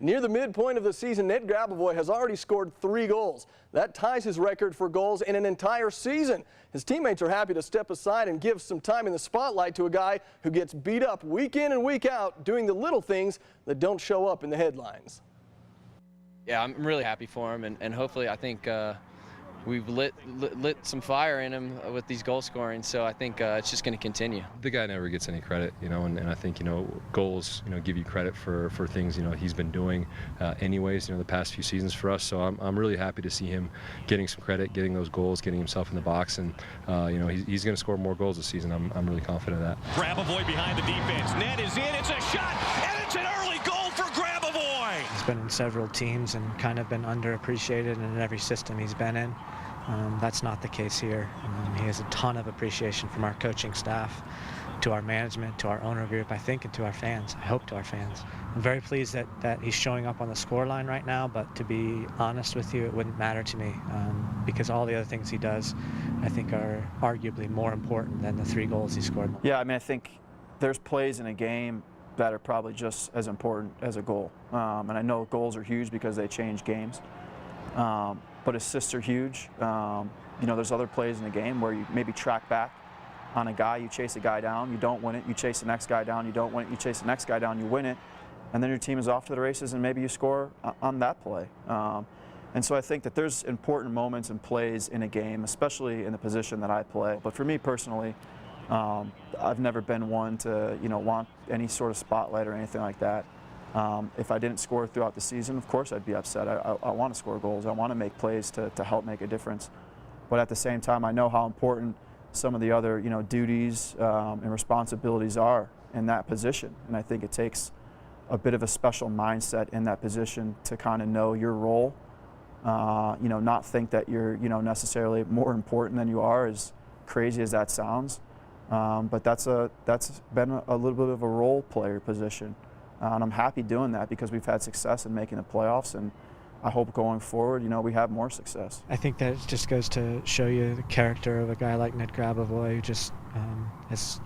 Near the midpoint of the season, Ned Grabavoy has already scored 3 goals. That ties his record for goals in an entire season. His teammates are happy to step aside and give some time in the spotlight to a guy who gets beat up week in and week out doing the little things that don't show up in the headlines. Yeah, I'm really happy for him, and hopefully I think we've lit some fire in him with these goal scoring, so I think it's just going to continue. The guy never gets any credit, and I think, goals, give you credit for things, he's been doing anyways, the past few seasons for us. So I'm really happy to see him getting some credit, getting those goals, getting himself in the box, and, he's going to score more goals this season. I'm really confident of that. Grabavoy behind the defense. Ned is in, it's a shot, and it's an early goal for Grabavoy. He's been in several teams and kind of been underappreciated in every system he's been in. That's not the case here. He has a ton of appreciation from our coaching staff, to our management, to our owner group, I think, and to our fans. I hope to our fans. I'm very pleased that he's showing up on the scoreline right now, but to be honest with you, it wouldn't matter to me because all the other things he does, I think, are arguably more important than the 3 goals he scored. Yeah, I think there's plays in a game that are probably just as important as a goal. And I know goals are huge because they change games. But assists are huge. There's other plays in the game where you maybe track back on a guy, you chase a guy down, you don't win it, you chase the next guy down, you don't win it, you chase the next guy down, you win it, and then your team is off to the races and maybe you score on that play. And so I think that there's important moments and plays in a game, especially in the position that I play. But for me personally, I've never been one to want any sort of spotlight or anything like that. If I didn't score throughout the season, of course I'd be upset. I want to score goals. I want to make plays to help make a difference. But at the same time, I know how important some of the other duties and responsibilities are in that position. And I think it takes a bit of a special mindset in that position to kind of know your role. Not think that you're necessarily more important than you are, as crazy as that sounds. But that's been a little bit of a role player position. And I'm happy doing that because we've had success in making the playoffs, and I hope going forward, we have more success. I think that just goes to show you the character of a guy like Ned Grabavoy, who just is,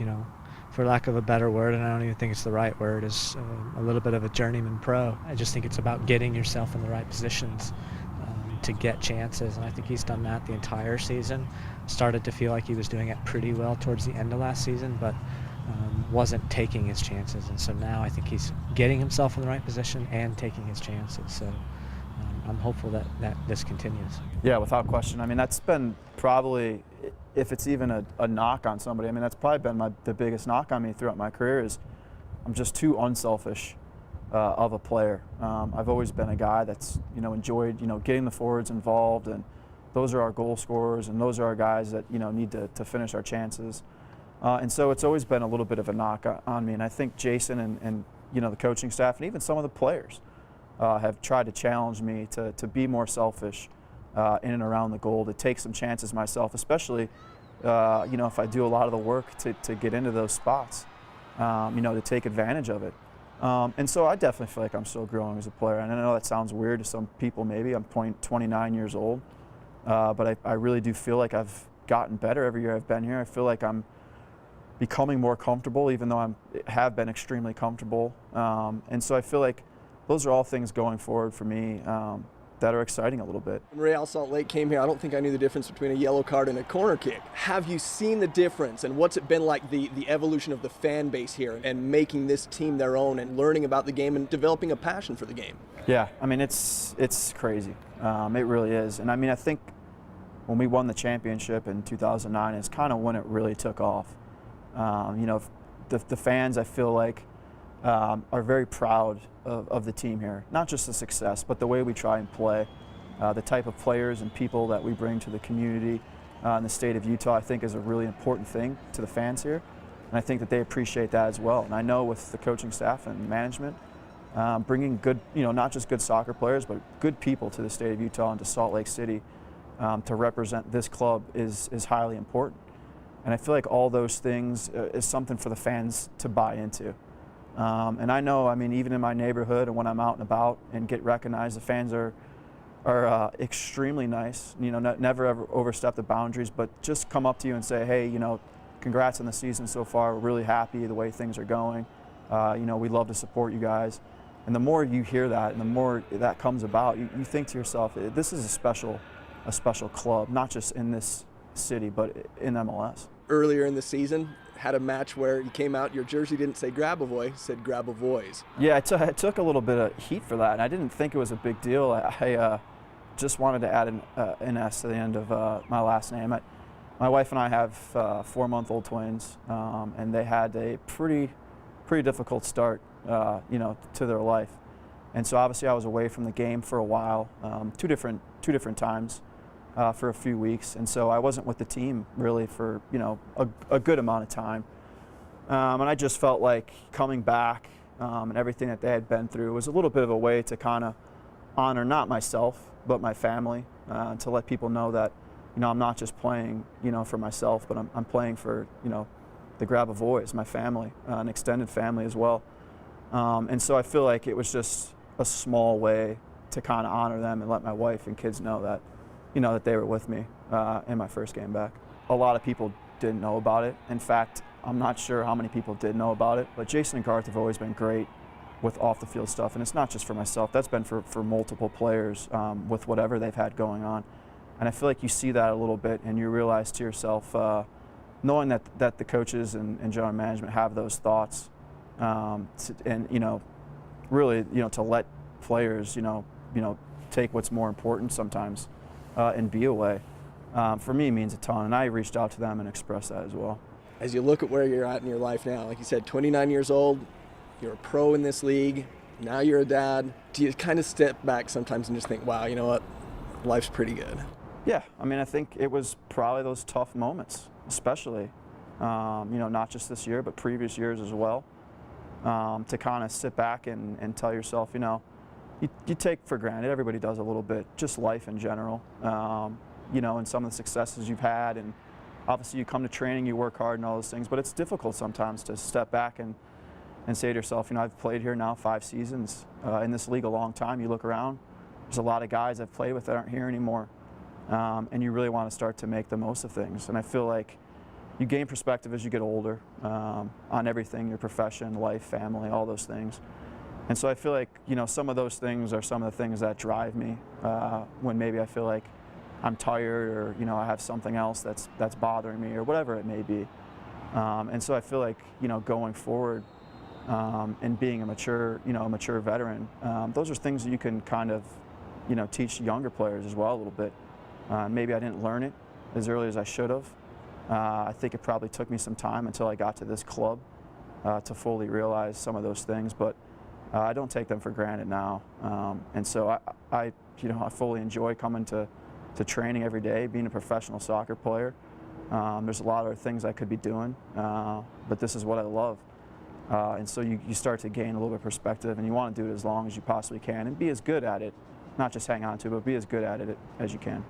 for lack of a better word, and I don't even think it's the right word, is a little bit of a journeyman pro. I just think it's about getting yourself in the right positions to get chances, and I think he's done that the entire season. Started to feel like he was doing it pretty well towards the end of last season, but wasn't taking his chances, and so now I think he's getting himself in the right position and taking his chances. So I'm hopeful that this continues. Yeah, without question. That's been probably, if it's even a knock on somebody, that's probably been the biggest knock on me throughout my career, is I'm just too unselfish of a player. I've always been a guy that's enjoyed getting the forwards involved, and those are our goal scorers, and those are our guys that need to finish our chances. And so it's always been a little bit of a knock on me. And I think Jason and the coaching staff and even some of the players have tried to challenge me to be more selfish in and around the goal, to take some chances myself, especially if I do a lot of the work to get into those spots, to take advantage of it. And so I definitely feel like I'm still growing as a player. And I know that sounds weird to some people maybe. I'm 29 years old, but I really do feel like I've gotten better every year I've been here. I feel like I'm becoming more comfortable, even though I have been extremely comfortable. And so I feel like those are all things going forward for me that are exciting a little bit. When Real Salt Lake came here, I don't think I knew the difference between a yellow card and a corner kick. Have you seen the difference, and what's it been like, the evolution of the fan base here and making this team their own and learning about the game and developing a passion for the game? Yeah, it's crazy. It really is. And I think when we won the championship in 2009 is kind of when it really took off. The fans, I feel like, are very proud of the team here. Not just the success, but the way we try and play, the type of players and people that we bring to the community in the state of Utah, I think is a really important thing to the fans here. And I think that they appreciate that as well. And I know with the coaching staff and management, bringing good, not just good soccer players, but good people to the state of Utah and to Salt Lake City to represent this club is highly important. And I feel like all those things is something for the fans to buy into. And I know, even in my neighborhood and when I'm out and about and get recognized, the fans are extremely nice. Never ever overstep the boundaries, but just come up to you and say, hey, congrats on the season so far. We're really happy the way things are going. We'd love to support you guys. And the more you hear that and the more that comes about, you think to yourself, this is a special club, not just in this city, but in MLS. Earlier in the season, had a match where you came out, your jersey didn't say Grabavoy, it said Grabavoys. Yeah, I took a little bit of heat for that, and I didn't think it was a big deal. I just wanted to add an S to the end of my last name. My wife and I have 4-month-old twins, and they had a pretty difficult start, to their life. And so obviously I was away from the game for a while, two different times for a few weeks, and so I wasn't with the team really for a good amount of time. And I just felt like coming back and everything that they had been through was a little bit of a way to kind of honor not myself but my family, to let people know that I'm not just playing for myself, but I'm playing for the Grabavoys, my family, an extended family as well. And so I feel like it was just a small way to kind of honor them and let my wife and kids know that that they were with me in my first game back. A lot of people didn't know about it. In fact, I'm not sure how many people did know about it, but Jason and Garth have always been great with off-the-field stuff, and it's not just for myself. That's been for multiple players with whatever they've had going on. And I feel like you see that a little bit, and you realize to yourself, knowing that the coaches and general management have those thoughts, and really to let players take what's more important sometimes and be away, for me means a ton. And I reached out to them and expressed that as well. As you look at where you're at in your life now, like you said, 29 years old, you're a pro in this league, now you're a dad. Do you kind of step back sometimes and just think, wow, you know what, life's pretty good? Yeah, I mean, I think it was probably those tough moments, especially, not just this year, but previous years as well, to kind of sit back and tell yourself, you take for granted, everybody does a little bit, just life in general, and some of the successes you've had, and obviously you come to training, you work hard and all those things, but it's difficult sometimes to step back and say to yourself, I've played here now 5 seasons, in this league a long time. You look around, there's a lot of guys I've played with that aren't here anymore, and you really want to start to make the most of things. And I feel like you gain perspective as you get older on everything, your profession, life, family, all those things. And so I feel like, some of those things are some of the things that drive me when maybe I feel like I'm tired or, I have something else that's bothering me or whatever it may be. And so I feel like, going forward and being a mature veteran, those are things that you can kind of, teach younger players as well a little bit. Maybe I didn't learn it as early as I should have. I think it probably took me some time until I got to this club to fully realize some of those things, but I don't take them for granted now. And so I fully enjoy coming to training every day, being a professional soccer player. There's a lot of things I could be doing, but this is what I love. And so you start to gain a little bit of perspective, and you want to do it as long as you possibly can and be as good at it, not just hang on to it, but be as good at it as you can.